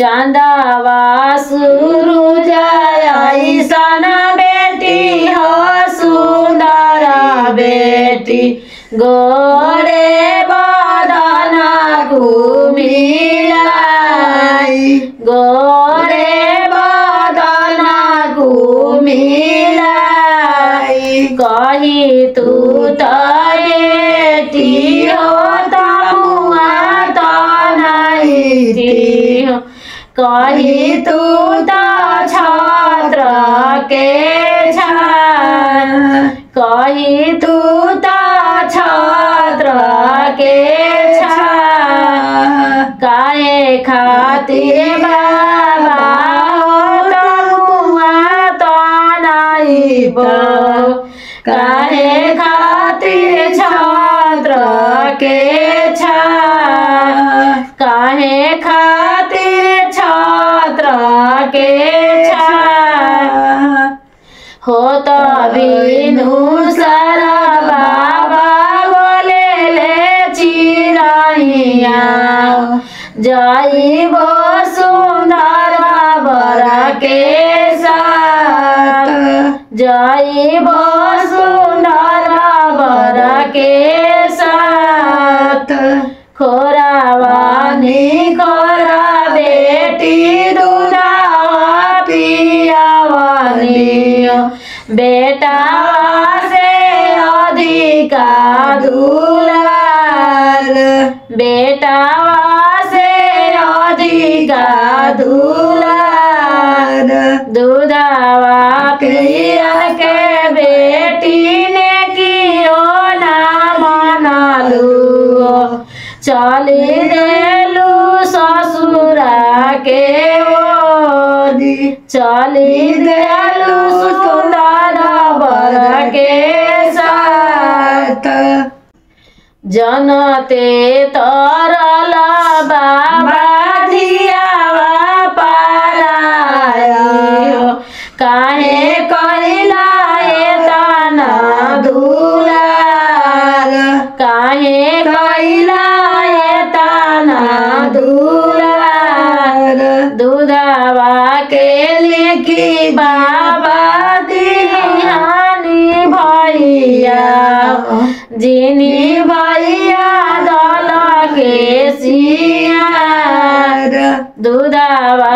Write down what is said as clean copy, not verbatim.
चंदावा सूरज ऐसन बेटी हो सुंदर बेटी गोरे बदन घुमिलाई गोरे बदन घुमिलाई कही तू तो बेटी हो तमुआ तो नहीं हो कही तू तो छात्र के कही तू तो छात्र के काहे खातिर बाबा हो तमुआ तो नहीं काहे खातिर छात्र के काहे खातिर छात्र के हो तो बिनु सारा बाबा बोले ले चिराइया जाइबो सुंदर बर के साथ जाइबो सुंदर बर के साथ खोरावानी खोरा बेटी दूधावा पियावानी बेटा से अधिका दुलार बेटा से अधिका दुलार दूधावा पिया के बेटी ने कियो ना मनालू चली देलू ससुरा के ओदी चली देलू सुंदर बर के साथ जनते तरल बाबा धियावा पारायो काहे कइला एतना दुलार काहे कइला एतना दुलार दूधावा के लिखी बाबा दिहानी भैया जिनी भैया दल के सियार दूधावा